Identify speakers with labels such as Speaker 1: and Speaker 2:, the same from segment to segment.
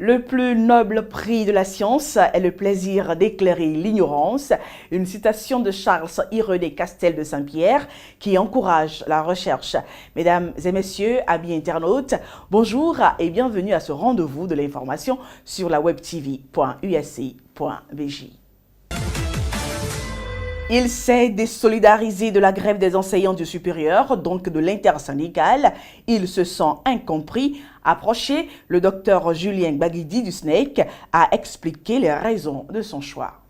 Speaker 1: Le plus noble prix de la science est le plaisir d'éclairer l'ignorance. Une citation de Charles-Irénée Castel de Saint-Pierre qui encourage la recherche. Mesdames et messieurs, amis internautes, bonjour et bienvenue à ce rendez-vous de l'information sur la webtv.usc.bj. Il s'est désolidarisé de la grève des enseignants du supérieur, donc de l'intersyndical. Il se sent incompris. Approché, le docteur Julien Baguidi du SNEC a expliqué les raisons de son choix.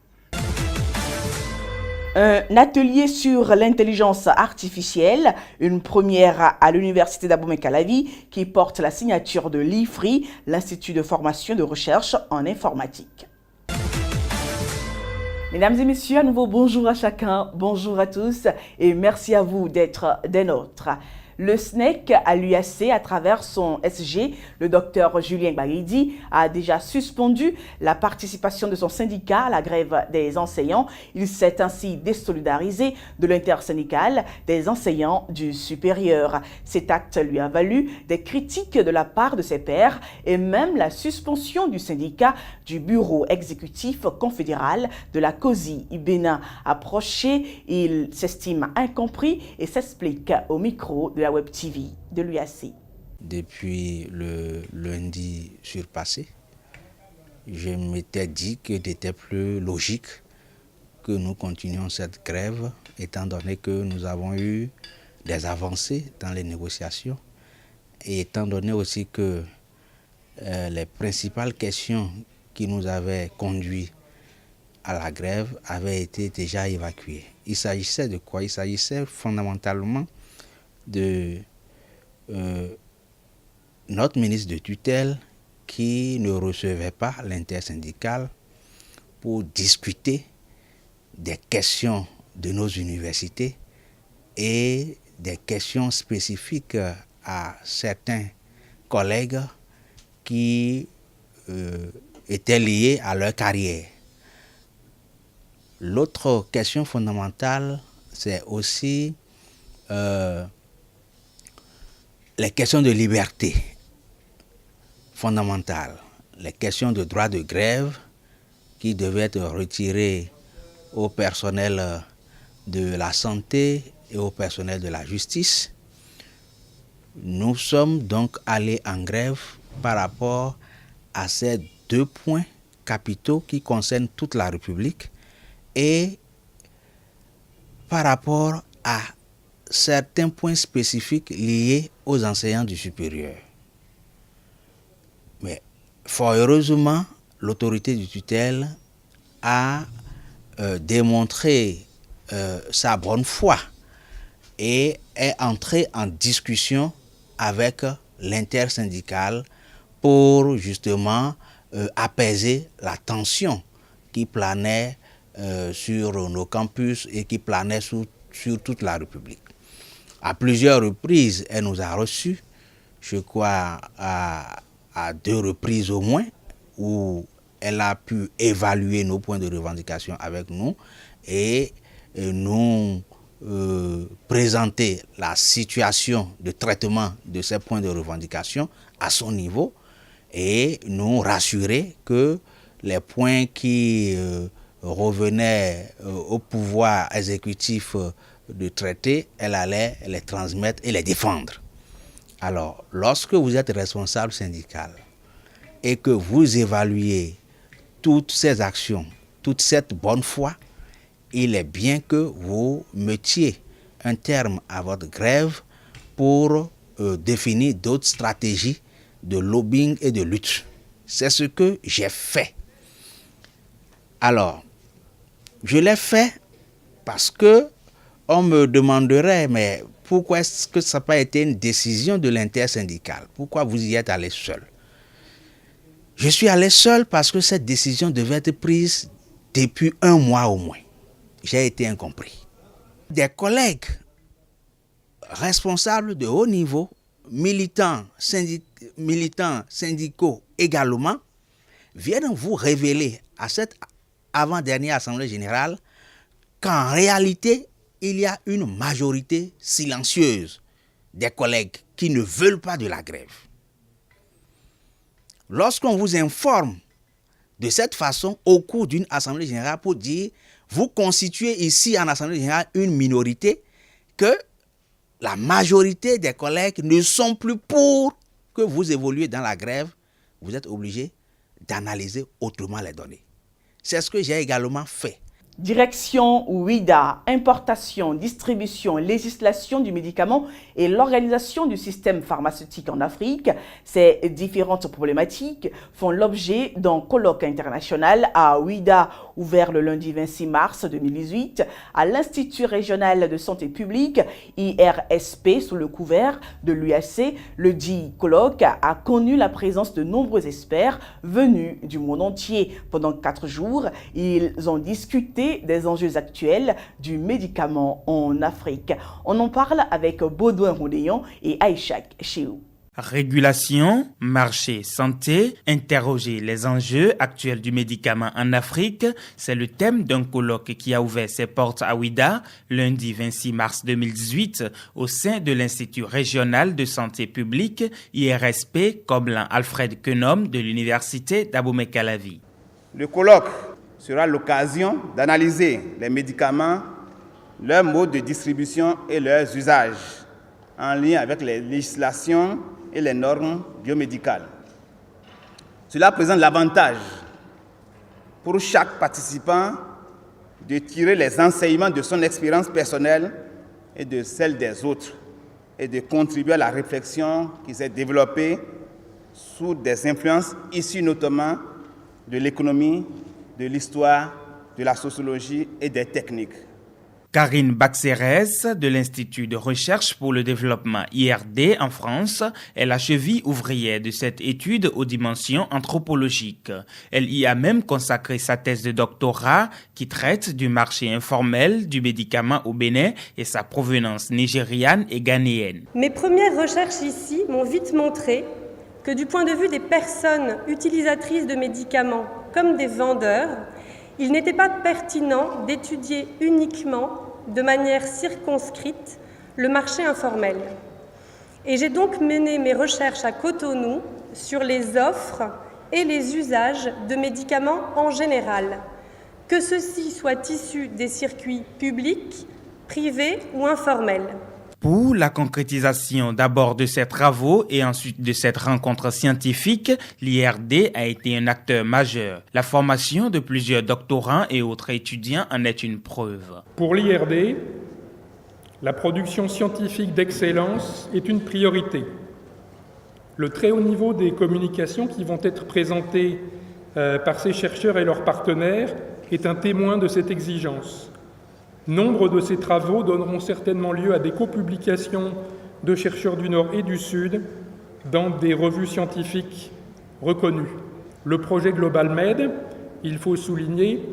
Speaker 1: Un atelier sur l'intelligence artificielle, une première à l'université d'Abomey-Calavi qui porte la signature de l'IFRI, l'Institut de formation de recherche en informatique. Mesdames et messieurs, à nouveau, bonjour à chacun, bonjour à tous et merci à vous d'être des nôtres. Le SNEC à l'UAC, à travers son SG, le docteur Julien Baguidi, a déjà suspendu la participation de son syndicat à la grève des enseignants. Il s'est ainsi désolidarisé de l'intersyndical des enseignants du supérieur. Cet acte lui a valu des critiques de la part de ses pairs et même la suspension du syndicat du bureau exécutif confédéral de la COSI Bénin. Approché, il s'estime incompris et s'explique au micro de la Web TV de l'UAC.
Speaker 2: Depuis le lundi surpassé, je m'étais dit qu'il était plus logique que nous continuions cette grève, étant donné que nous avons eu des avancées dans les négociations et étant donné aussi que les principales questions qui nous avaient conduits à la grève avaient été déjà évacuées. Il s'agissait de quoi? Il s'agissait fondamentalement de notre ministre de tutelle qui ne recevait pas l'intersyndicale pour discuter des questions de nos universités et des questions spécifiques à certains collègues qui étaient liés à leur carrière. L'autre question fondamentale, c'est aussi les questions de liberté fondamentales, les questions de droit de grève qui devaient être retirées au personnel de la santé et au personnel de la justice. Nous sommes donc allés en grève par rapport à ces deux points capitaux qui concernent toute la République et par rapport à certains points spécifiques liés aux enseignants du supérieur. Mais fort heureusement, l'autorité de tutelle a démontré sa bonne foi et est entrée en discussion avec l'intersyndicale pour justement apaiser la tension qui planait sur nos campus et qui planait sur toute la République. À plusieurs reprises, elle nous a reçus, je crois à 2 reprises au moins, où elle a pu évaluer nos points de revendication avec nous et nous présenter la situation de traitement de ces points de revendication à son niveau et nous rassurer que les points qui revenaient au pouvoir exécutif de traiter, elle allait les transmettre et les défendre. Alors, lorsque vous êtes responsable syndical et que vous évaluez toutes ces actions, toute cette bonne foi, il est bien que vous mettiez un terme à votre grève pour définir d'autres stratégies de lobbying et de lutte. C'est ce que j'ai fait. Alors, je l'ai fait parce que on me demanderait, mais pourquoi est-ce que ça n'a pas été une décision de l'intersyndicale? Pourquoi vous y êtes allé seul? Je suis allé seul parce que cette décision devait être prise depuis 1 mois au moins. J'ai été incompris. Des collègues responsables de haut niveau, militants syndicaux également, viennent vous révéler à cette avant-dernière assemblée générale qu'en réalité, il y a une majorité silencieuse des collègues qui ne veulent pas de la grève. lorsqu'on vous informe de cette façon au cours d'une assemblée générale pour dire vous constituez ici en assemblée générale une minorité, que la majorité des collègues ne sont plus pour que vous évoluez dans la grève, vous êtes obligé d'analyser autrement les données. C'est ce que j'ai également fait.
Speaker 1: Direction OUIDA, importation, distribution, législation du médicament et l'organisation du système pharmaceutique en Afrique. Ces différentes problématiques font l'objet d'un colloque international à OUIDA ouvert le lundi 26 mars 2018 à l'Institut régional de santé publique IRSP sous le couvert de l'UAC. Le dit colloque a connu la présence de nombreux experts venus du monde entier. Pendant 4 jours, ils ont discuté des enjeux actuels du médicament en Afrique. On en parle avec Baudouin Rodéon et Aïchak Chéou.
Speaker 3: Régulation, marché, santé, interroger les enjeux actuels du médicament en Afrique, c'est le thème d'un colloque qui a ouvert ses portes à OUIDA lundi 26 mars 2018 au sein de l'Institut régional de santé publique IRSP Koblan Alfred Kenom de l'Université d'Abomey-Calavi.
Speaker 4: Le colloque sera l'occasion d'analyser les médicaments, leurs modes de distribution et leurs usages en lien avec les législations et les normes biomédicales. Cela présente l'avantage pour chaque participant de tirer les enseignements de son expérience personnelle et de celle des autres et de contribuer à la réflexion qui s'est développée sous des influences issues notamment de l'économie, de l'histoire, de la sociologie et des techniques.
Speaker 3: Karine Baxerès de l'Institut de recherche pour le développement IRD en France est la cheville ouvrière de cette étude aux dimensions anthropologiques. Elle y a même consacré sa thèse de doctorat qui traite du marché informel du médicament au Bénin et sa provenance nigériane et ghanéenne.
Speaker 5: Mes premières recherches ici m'ont vite montré que du point de vue des personnes utilisatrices de médicaments comme des vendeurs, il n'était pas pertinent d'étudier uniquement, de manière circonscrite, le marché informel. Et j'ai donc mené mes recherches à Cotonou sur les offres et les usages de médicaments en général, que ceux-ci soient issus des circuits publics, privés ou informels.
Speaker 3: Pour la concrétisation d'abord de ces travaux et ensuite de cette rencontre scientifique, l'IRD a été un acteur majeur. La formation de plusieurs doctorants et autres étudiants en est une preuve.
Speaker 6: Pour l'IRD, la production scientifique d'excellence est une priorité. Le très haut niveau des communications qui vont être présentées par ces chercheurs et leurs partenaires est un témoin de cette exigence. Nombre de ces travaux donneront certainement lieu à des copublications de chercheurs du Nord et du Sud dans des revues scientifiques reconnues. Le projet GlobalMed, il faut souligner,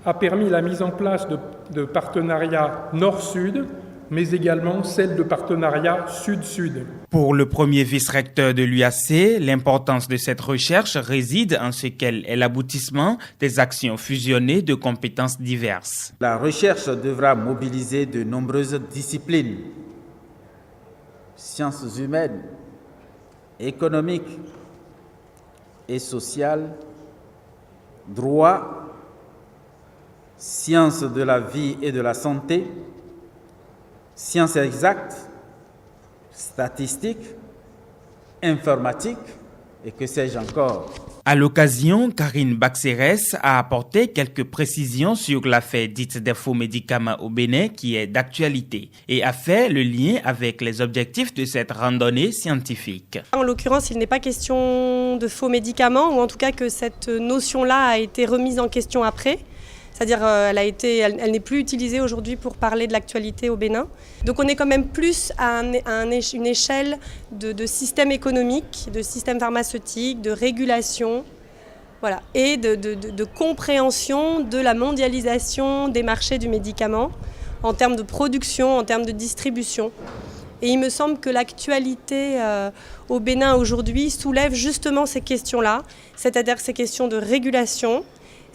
Speaker 6: a permis la mise en place de partenariats Nord-Sud, mais également celle de partenariats Sud-Sud.
Speaker 3: Pour le premier vice-recteur de l'UAC, l'importance de cette recherche réside en ce qu'elle est l'aboutissement des actions fusionnées de compétences diverses.
Speaker 7: La recherche devra mobiliser de nombreuses disciplines, sciences humaines, économiques et sociales, droit, sciences de la vie et de la santé, sciences exactes, statistiques, informatique et que sais-je encore.
Speaker 3: À l'occasion, Karine Baxerès a apporté quelques précisions sur l'affaire dite des faux médicaments au Bénin qui est d'actualité et a fait le lien avec les objectifs de cette randonnée scientifique.
Speaker 5: En l'occurrence, il n'est pas question de faux médicaments ou en tout cas que cette notion-là a été remise en question après. C'est-à-dire elle n'est plus utilisée aujourd'hui pour parler de l'actualité au Bénin. Donc on est quand même plus à une échelle de système économique, de système pharmaceutique, de régulation, voilà, et de compréhension de la mondialisation des marchés du médicament en termes de production, en termes de distribution. Et il me semble que l'actualité au Bénin aujourd'hui soulève justement ces questions-là, c'est-à-dire ces questions de régulation,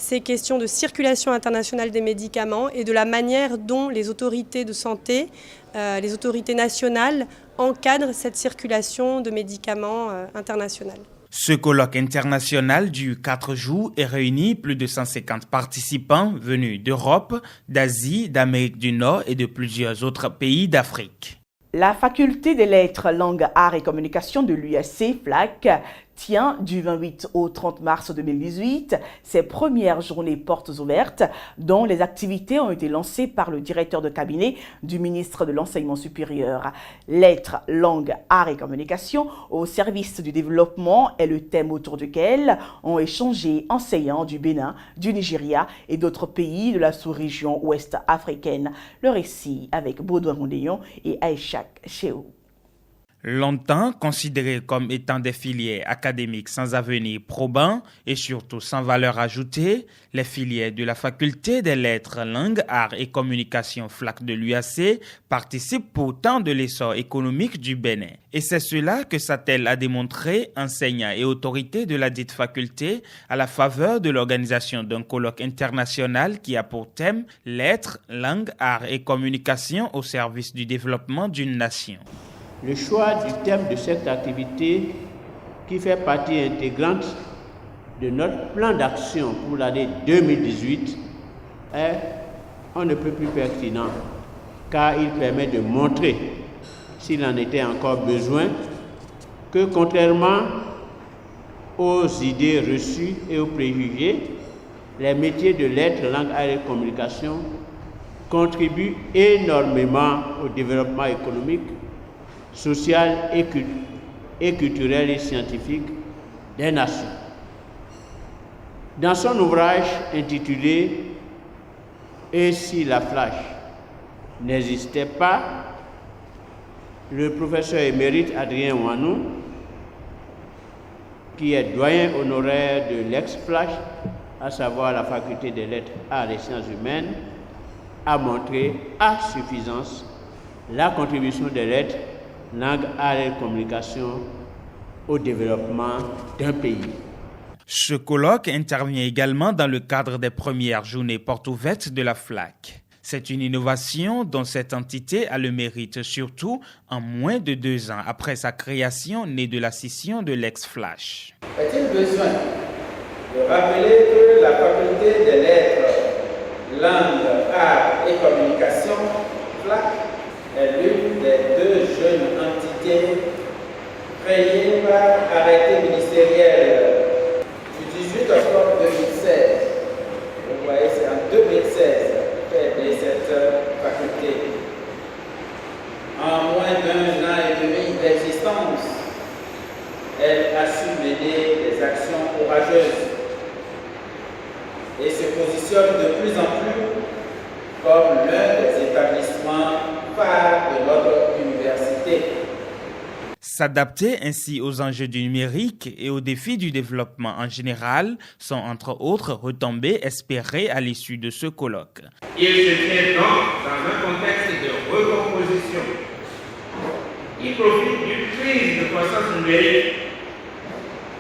Speaker 5: ces questions de circulation internationale des médicaments et de la manière dont les autorités de santé, les autorités nationales encadrent cette circulation de médicaments internationale.
Speaker 3: Ce colloque international du 4 jours est réuni plus de 150 participants venus d'Europe, d'Asie, d'Amérique du Nord et de plusieurs autres pays d'Afrique.
Speaker 1: La faculté des lettres, langues, arts et communications de l'UAC, FLAC, tient du 28 au 30 mars 2018 ses premières journées portes ouvertes dont les activités ont été lancées par le directeur de cabinet du ministre de l'Enseignement supérieur. Lettres, langues, arts et communications au service du développement est le thème autour duquel ont échangé enseignants du Bénin, du Nigeria et d'autres pays de la sous-région ouest africaine. Le récit avec Baudouin Mondéon et Aïchak Chéou.
Speaker 3: Longtemps considérés comme étant des filières académiques sans avenir probant et surtout sans valeur ajoutée, les filières de la faculté des lettres, langues, arts et communications FLAC de l'UAC participent pourtant de l'essor économique du Bénin. Et c'est cela que s'attelle à démontrer enseignants et autorités de la dite faculté à la faveur de l'organisation d'un colloque international qui a pour thème lettres, langues, arts et communications au service du développement d'une nation.
Speaker 8: Le choix du thème de cette activité, qui fait partie intégrante de notre plan d'action pour l'année 2018, est on ne peut plus pertinent, car il permet de montrer, s'il en était encore besoin, que contrairement aux idées reçues et aux préjugés, les métiers de lettres, langues, arts et communications contribuent énormément au développement économique, social et culturel et scientifique des nations. Dans son ouvrage intitulé « Et si la flash n'existait pas », le professeur émérite Adrien Wanou, qui est doyen honoraire de l'ex-flash, à savoir la faculté des lettres, arts et sciences humaines, a montré à suffisance la contribution des lettres, langue, arts et communication au développement d'un pays.
Speaker 3: Ce colloque intervient également dans le cadre des premières journées portes ouvertes de la FLAC. C'est une innovation dont cette entité a le mérite, surtout en moins de 2 ans après sa création née de la scission de l'ex-Flash.
Speaker 9: Est-il besoin de rappeler que la faculté des lettres, langues, arts et communications, FLAC, est l'une des 2 jeunes entités créées par arrêté ministériel du 18 octobre 2016. Vous voyez, c'est en 2016 qu'est née cette faculté. En moins d'1 an et demi d'existence, elle a su mener des actions courageuses et se positionne de plus en plus comme l'un des établissements phares de notre université.
Speaker 3: S'adapter ainsi aux enjeux du numérique et aux défis du développement en général sont entre autres retombées espérées à l'issue de ce colloque.
Speaker 10: Il se tient donc dans un contexte de recomposition. Il profite d'une crise de croissance numérique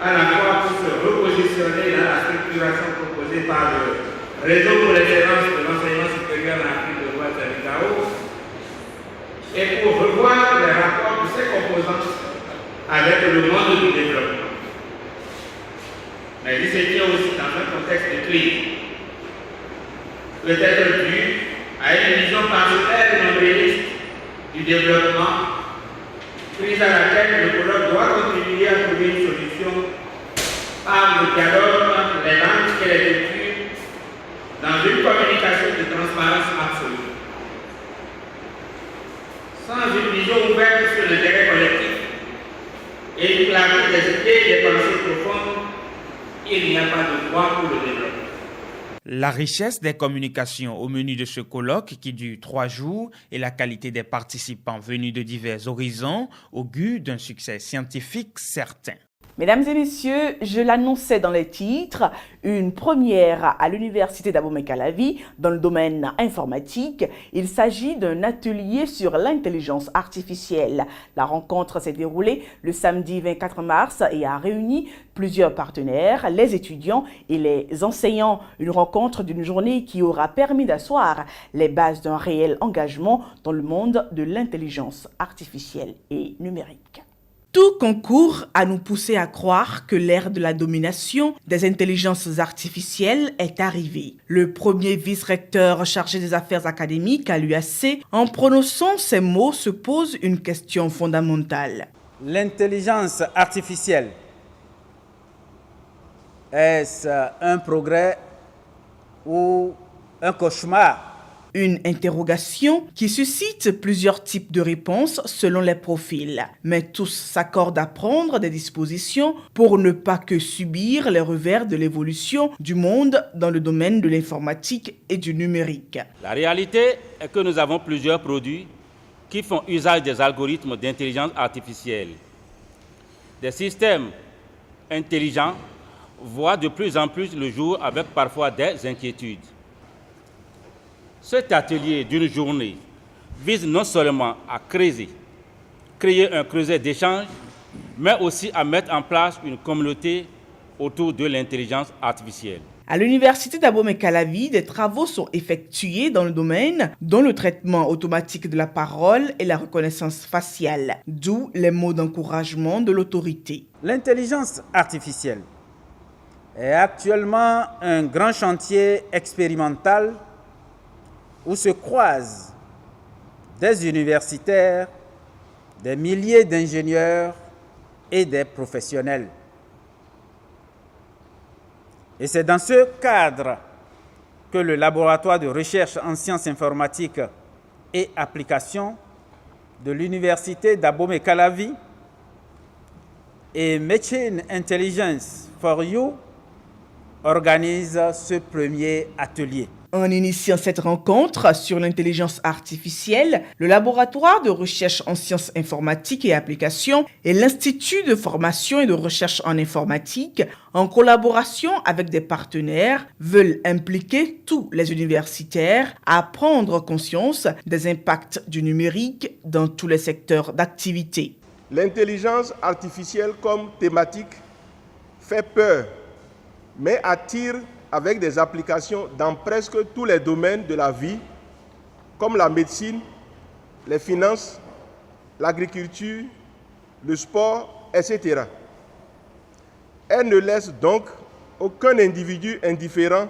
Speaker 10: à la fois pour se repositionner dans la structuration proposée par le réseau pour l'excellence de l'enseignement supérieur en Afrique de l'Ouest à l'ICAO et pour revoir les rapports de ses composantes avec le monde du développement. Mais il se tient aussi dans un contexte de crise, peut-être dû à une vision parcellaire et nombriliste du développement, prise à laquelle le colloque doit contribuer à trouver une solution par le dialogue entre les langues et les cultures dans une communication de transparence absolue. Sans une vision ouverte sur l'intérêt collectif et une clarté des idées et des pensées profondes, il n'y a pas de voie pour le développement.
Speaker 3: La richesse des communications au menu de ce colloque qui dure 3 jours et la qualité des participants venus de divers horizons augurent d'un succès scientifique certain.
Speaker 1: Mesdames et messieurs, je l'annonçais dans les titres, une première à l'université d'Abomey-Calavi dans le domaine informatique. Il s'agit d'un atelier sur l'intelligence artificielle. La rencontre s'est déroulée le samedi 24 mars et a réuni plusieurs partenaires, les étudiants et les enseignants. Une rencontre d'une journée qui aura permis d'asseoir les bases d'un réel engagement dans le monde de l'intelligence artificielle et numérique. Tout concourt à nous pousser à croire que l'ère de la domination des intelligences artificielles est arrivée. Le premier vice-recteur chargé des affaires académiques à l'UAC, en prononçant ces mots, se pose une question fondamentale.
Speaker 7: L'intelligence artificielle, est-ce un progrès ou un cauchemar?
Speaker 1: Une interrogation qui suscite plusieurs types de réponses selon les profils. Mais tous s'accordent à prendre des dispositions pour ne pas que subir les revers de l'évolution du monde dans le domaine de l'informatique et du numérique.
Speaker 11: La réalité est que nous avons plusieurs produits qui font usage des algorithmes d'intelligence artificielle. Des systèmes intelligents voient de plus en plus le jour avec parfois des inquiétudes. Cet atelier d'une journée vise non seulement à créer un creuset d'échange, mais aussi à mettre en place une communauté autour de l'intelligence artificielle.
Speaker 1: À l'université d'Abomey-Calavi, des travaux sont effectués dans le domaine dont le traitement automatique de la parole et la reconnaissance faciale, d'où les mots d'encouragement de l'autorité.
Speaker 7: L'intelligence artificielle est actuellement un grand chantier expérimental où se croisent des universitaires, des milliers d'ingénieurs et des professionnels. Et c'est dans ce cadre que le laboratoire de recherche en sciences informatiques et applications de l'université d'Abomey-Calavi et Machine Intelligence for You organise ce premier atelier.
Speaker 1: En initiant cette rencontre sur l'intelligence artificielle, le laboratoire de recherche en sciences informatiques et applications et l'Institut de formation et de recherche en informatique, en collaboration avec des partenaires, veulent impliquer tous les universitaires à prendre conscience des impacts du numérique dans tous les secteurs d'activité.
Speaker 12: L'intelligence artificielle comme thématique fait peur, mais attire avec des applications dans presque tous les domaines de la vie, comme la médecine, les finances, l'agriculture, le sport, etc. Elle ne laisse donc aucun individu indifférent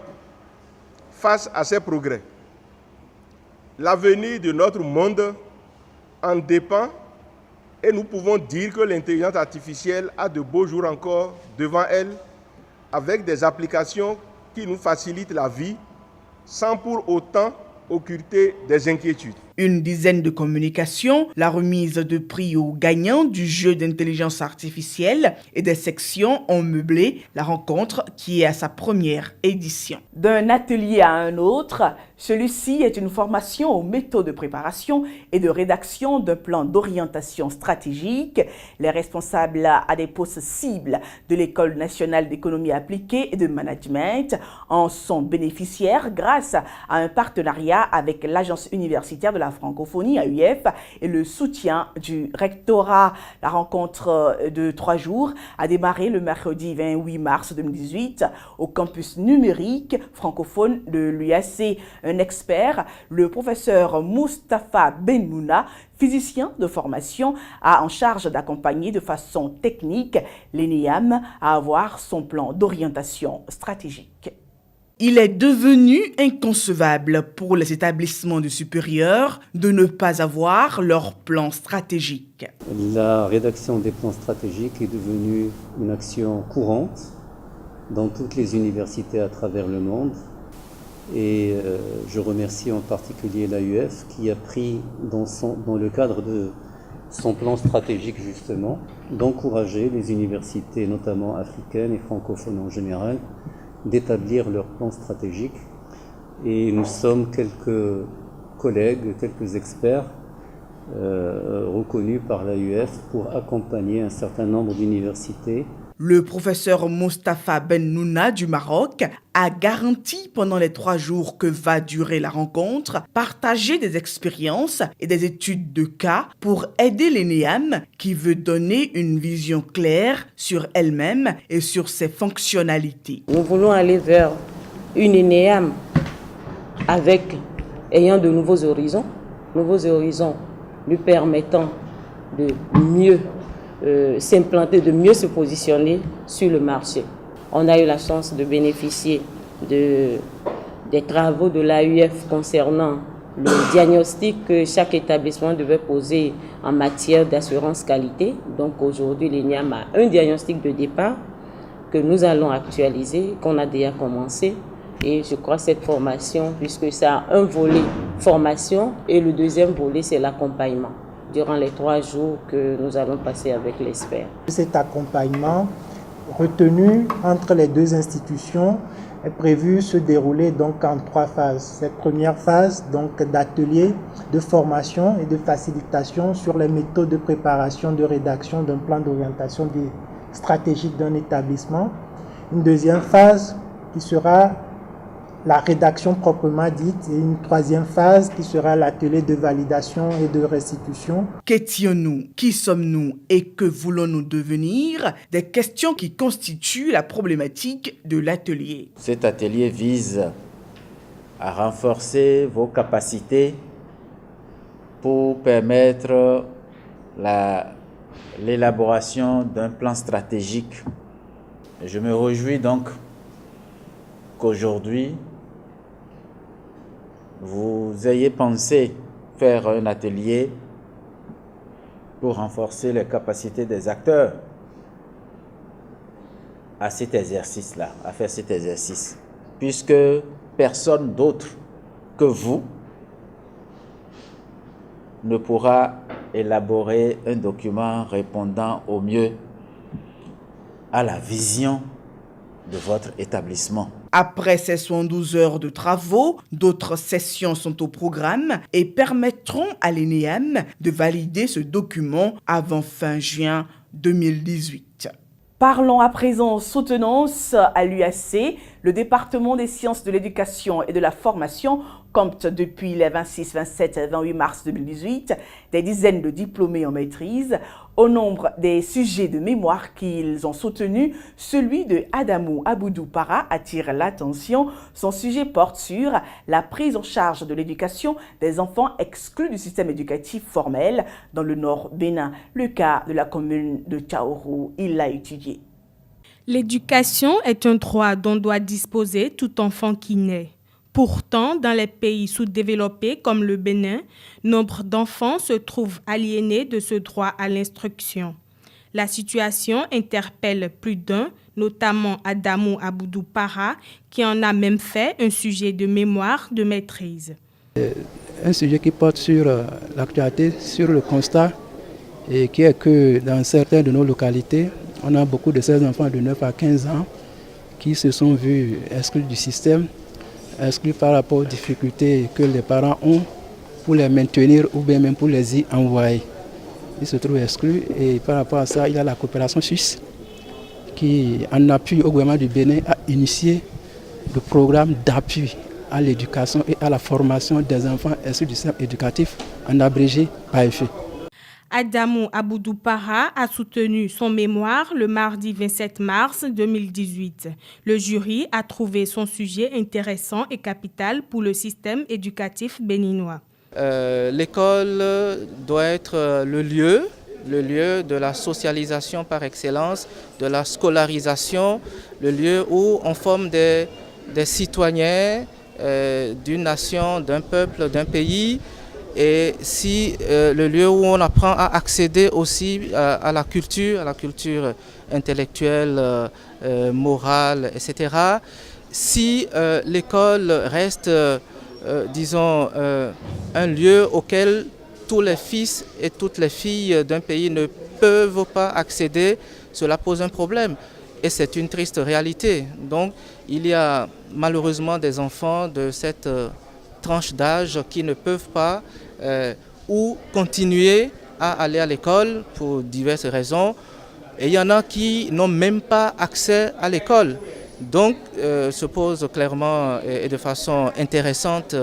Speaker 12: face à ces progrès. L'avenir de notre monde en dépend et nous pouvons dire que l'intelligence artificielle a de beaux jours encore devant elle avec des applications qui nous facilite la vie sans pour autant occulter des inquiétudes.
Speaker 1: Une dizaine de communications, la remise de prix aux gagnants du jeu d'intelligence artificielle et des sections ont meublé la rencontre qui est à sa première édition. D'un atelier à un autre, celui-ci est une formation aux méthodes de préparation et de rédaction d'un plan d'orientation stratégique. Les responsables à des postes cibles de l'École nationale d'économie appliquée et de management en sont bénéficiaires grâce à un partenariat avec l'Agence universitaire de la francophonie AUF et le soutien du rectorat. La rencontre de 3 jours a démarré le mercredi 28 mars 2018 au campus numérique francophone de l'UAC. Un expert, le professeur Moustapha Benmouna, physicien de formation, a en charge d'accompagner de façon technique l'ENEAM à avoir son plan d'orientation stratégique. Il est devenu inconcevable pour les établissements du supérieur de ne pas avoir leur plan stratégique.
Speaker 13: La rédaction des plans stratégiques est devenue une action courante dans toutes les universités à travers le monde. Et je remercie en particulier l'AUF qui a pris dans le cadre de son plan stratégique justement d'encourager les universités, notamment africaines et francophones en général, d'établir leur plan stratégique. Et nous sommes quelques collègues, quelques experts reconnus par l'AUF pour accompagner un certain nombre d'universités.
Speaker 1: Le professeur Moustapha Benmouna du Maroc a garanti pendant les 3 jours que va durer la rencontre, partager des expériences et des études de cas pour aider l'ENEAM qui veut donner une vision claire sur elle-même et sur ses fonctionnalités.
Speaker 14: Nous voulons aller vers une ENEAM ayant de nouveaux horizons lui permettant de mieux s'implanter, de mieux se positionner sur le marché. On a eu la chance de bénéficier des travaux de l'AUF concernant le diagnostic que chaque établissement devait poser en matière d'assurance qualité. Donc aujourd'hui, l'INIAM a un diagnostic de départ que nous allons actualiser, qu'on a déjà commencé. Et je crois que cette formation, puisque ça a un volet formation et le deuxième volet, c'est l'accompagnement durant les 3 jours que nous allons passer avec l'expert.
Speaker 15: Cet accompagnement retenu entre les 2 institutions est prévu se dérouler donc en 3 phases. Cette première phase donc d'atelier de formation et de facilitation sur les méthodes de préparation, de rédaction d'un plan d'orientation stratégique d'un établissement. Une deuxième phase qui sera la rédaction proprement dite et une 3e phase qui sera l'atelier de validation et de restitution.
Speaker 1: Qu'étions-nous? Qui sommes-nous? Et que voulons-nous devenir? Des questions qui constituent la problématique de l'atelier.
Speaker 7: Cet atelier vise à renforcer vos capacités pour permettre l'élaboration d'un plan stratégique. Je me réjouis donc qu'aujourd'hui, vous ayez pensé faire un atelier pour renforcer les capacités des acteurs à cet exercice-là, à faire cet exercice, puisque personne d'autre que vous ne pourra élaborer un document répondant au mieux à la vision de votre établissement.
Speaker 1: Après ces 72 heures de travaux, d'autres sessions sont au programme et permettront à l'INEAM de valider ce document avant fin juin 2018. Parlons à présent soutenance à l'UAC. Le département des sciences de l'éducation et de la formation compte depuis les 26, 27 et 28 mars 2018 des dizaines de diplômés en maîtrise. Au nombre des sujets de mémoire qu'ils ont soutenus, celui de Adamou Aboudou Para attire l'attention. Son sujet porte sur la prise en charge de l'éducation des enfants exclus du système éducatif formel dans le Nord Bénin. Le cas de la commune de Tchaourou, il l'a étudié.
Speaker 16: L'éducation est un droit dont doit disposer tout enfant qui naît. Pourtant, dans les pays sous-développés comme le Bénin, nombre d'enfants se trouvent aliénés de ce droit à l'instruction. La situation interpelle plus d'un, notamment Adamou Aboudou Para, qui en a même fait un sujet de mémoire de maîtrise.
Speaker 17: Un sujet qui porte sur l'actualité, sur le constat, et qui est que dans certaines de nos localités, on a beaucoup de ces enfants de 9 à 15 ans qui se sont vus exclus du système, exclus par rapport aux difficultés que les parents ont pour les maintenir ou bien même pour les y envoyer. Ils se trouvent exclus et par rapport à ça, il y a la coopération suisse qui, en appui au gouvernement du Bénin, a initié le programme d'appui à l'éducation et à la formation des enfants exclus du système éducatif, en abrégé AFE.
Speaker 16: Adamou Aboudou Para a soutenu son mémoire le mardi 27 mars 2018. Le jury a trouvé son sujet intéressant et capital pour le système éducatif béninois.
Speaker 18: L'école doit être le lieu de la socialisation par excellence, de la scolarisation, le lieu où on forme des citoyens d'une nation, d'un peuple, d'un pays. Et si le lieu où on apprend à accéder aussi à la culture intellectuelle, morale, etc. Si l'école reste, disons, un lieu auquel tous les fils et toutes les filles d'un pays ne peuvent pas accéder, cela pose un problème. Et c'est une triste réalité. Donc il y a malheureusement des enfants de cette tranche d'âge qui ne peuvent pas ou continuer à aller à l'école pour diverses raisons. Et il y en a qui n'ont même pas accès à l'école. Donc se pose clairement et de façon intéressante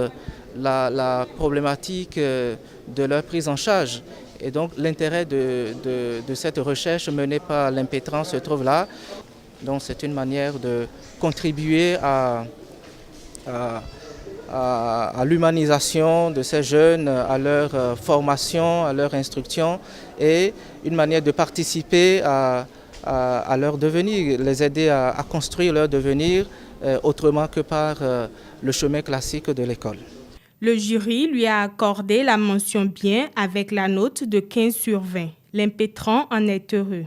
Speaker 18: la problématique de leur prise en charge. Et donc l'intérêt de cette recherche menée par l'Impétran se trouve là. Donc c'est une manière de contribuer à à l'humanisation de ces jeunes, à leur formation, à leur instruction et une manière de participer à leur devenir, les aider à construire leur devenir autrement que par le chemin classique de l'école.
Speaker 16: Le jury lui a accordé la mention bien avec la note de 15 sur 20. L'impétrant en est heureux.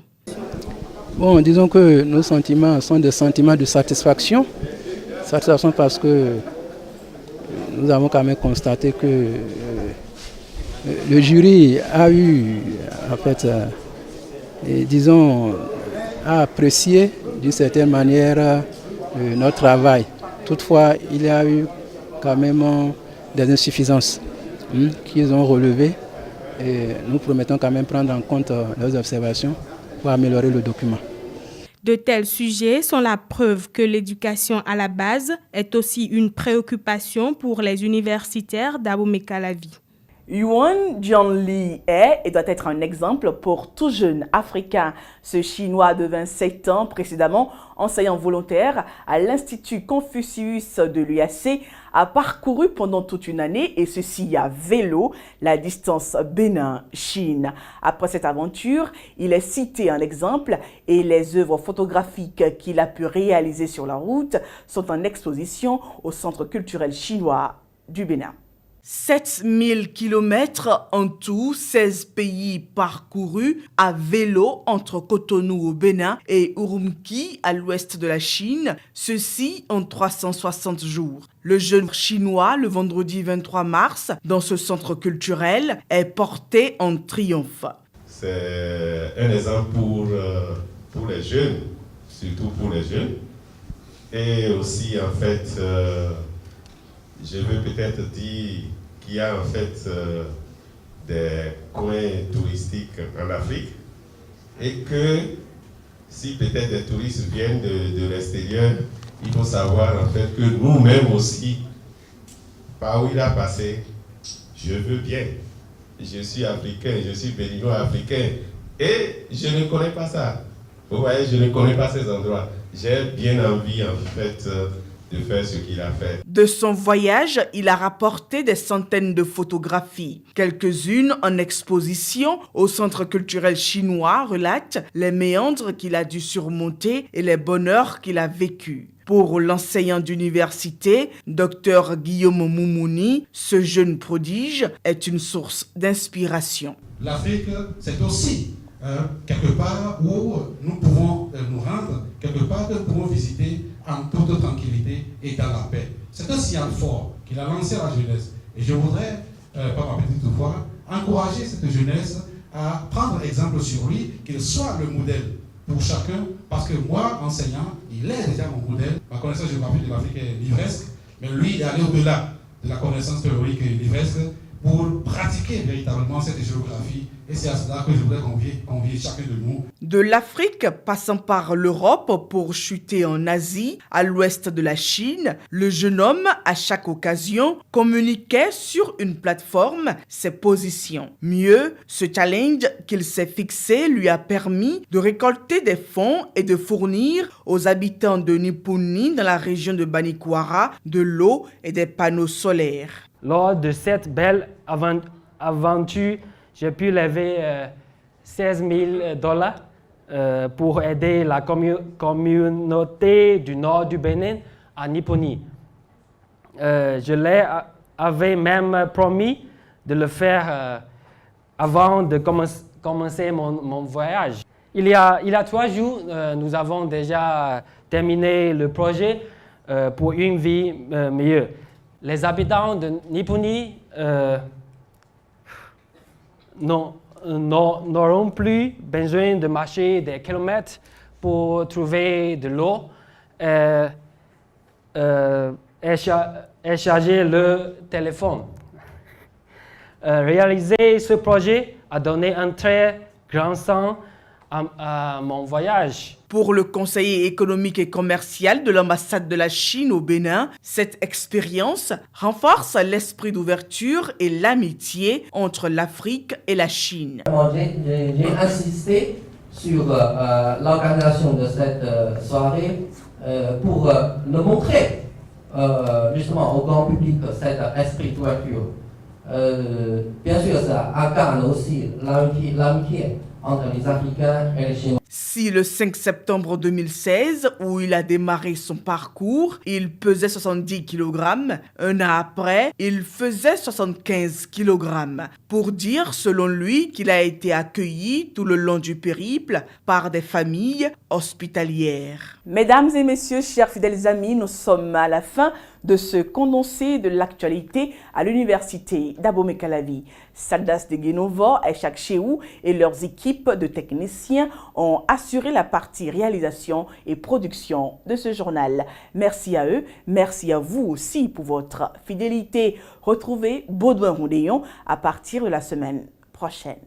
Speaker 17: Bon, disons que nos sentiments sont des sentiments de satisfaction. Satisfaction parce que nous avons quand même constaté que le jury a eu, en fait, disons, a apprécié d'une certaine manière notre travail. Toutefois, il y a eu quand même des insuffisances qu'ils ont relevées et nous promettons quand même prendre en compte leurs observations pour améliorer le document.
Speaker 16: De tels sujets sont la preuve que l'éducation à la base est aussi une préoccupation pour les universitaires d'Abomey-Calavi.
Speaker 1: Yuan Jianli est et doit être un exemple pour tout jeune Africain. Ce Chinois de 27 ans, précédemment enseignant volontaire à l'Institut Confucius de l'UAC, a parcouru pendant toute une année, et ceci à vélo, la distance Bénin-Chine. Après cette aventure, il est cité en exemple et les œuvres photographiques qu'il a pu réaliser sur la route sont en exposition au Centre culturel chinois du Bénin. 7000 km en tout, 16 pays parcourus à vélo entre Cotonou au Bénin et Urumqi à l'ouest de la Chine, ceci en 360 jours. Le jeune chinois, le vendredi 23 mars, dans ce centre culturel, est porté en triomphe.
Speaker 19: C'est un exemple pour les jeunes, surtout pour les jeunes. Et aussi, en fait, je veux peut-être dire qu'il y a en fait des coins touristiques en Afrique et que si peut-être des touristes viennent de l'extérieur, il faut savoir en fait que nous-mêmes aussi, par où il a passé, je veux bien. Je suis africain, je suis béninois-africain et je ne connais pas ça. Vous voyez, je ne connais pas ces endroits. J'ai bien envie en fait de faire ce qu'il a fait.
Speaker 1: De son voyage, il a rapporté des centaines de photographies. Quelques-unes en exposition au Centre culturel chinois relatent les méandres qu'il a dû surmonter et les bonheurs qu'il a vécus. Pour l'enseignant d'université, Dr Guillaume Moumouni, ce jeune prodige est une source d'inspiration.
Speaker 20: L'Afrique, c'est aussi quelque part où nous pouvons nous rendre, quelque part que nous pouvons visiter en toute tranquillité et dans la paix. C'est un signal fort qu'il a lancé à la jeunesse. Et je voudrais, par ma petite voix, encourager cette jeunesse à prendre exemple sur lui, qu'il soit le modèle pour chacun, parce que moi, enseignant, il est déjà mon modèle. Ma connaissance géographique de l'Afrique est livresque, mais lui, il est allé au-delà de la connaissance théorique livresque pour pratiquer véritablement cette géographie. Et c'est à cela que je voudrais convier chacun de nous.
Speaker 1: De l'Afrique, passant par l'Europe pour chuter en Asie, à l'ouest de la Chine, le jeune homme, à chaque occasion, communiquait sur une plateforme ses positions. Mieux, ce challenge qu'il s'est fixé lui a permis de récolter des fonds et de fournir aux habitants de Nipuni, dans la région de Banikwara, de l'eau et des panneaux solaires.
Speaker 21: Lors de cette belle aventure, j'ai pu lever $16,000 pour aider la communauté du nord du Bénin à Nipuni. Je leur avais même promis de le faire avant de commencer mon voyage. Il y a 3 jours, nous avons déjà terminé le projet pour une vie meilleure. Les habitants de Nipuni n'auront plus besoin de marcher des kilomètres pour trouver de l'eau et charger leur téléphone. Réaliser ce projet a donné un très grand sens à mon voyage.
Speaker 1: Pour le conseiller économique et commercial de l'ambassade de la Chine au Bénin, cette expérience renforce l'esprit d'ouverture et l'amitié entre l'Afrique et la Chine.
Speaker 22: J'ai insisté sur l'organisation de cette soirée pour le montrer justement au grand public cet esprit d'ouverture. Bien sûr, ça incarne aussi l'amitié entre les Africains et les Chinois.
Speaker 1: Si le 5 septembre 2016, où il a démarré son parcours, il pesait 70 kg, un an après, il faisait 75 kg. Pour dire, selon lui, qu'il a été accueilli tout le long du périple par des familles hospitalières. Mesdames et messieurs, chers fidèles amis, nous sommes à la fin de ce condensé de l'actualité à l'université d'Abomey-Calavi. Sadas de Guénovo, Aïchak Chéou et leurs équipes de techniciens ont assuré la partie réalisation et production de ce journal. Merci à eux, merci à vous aussi pour votre fidélité. Retrouvez Baudouin Roudéon à partir de la semaine prochaine.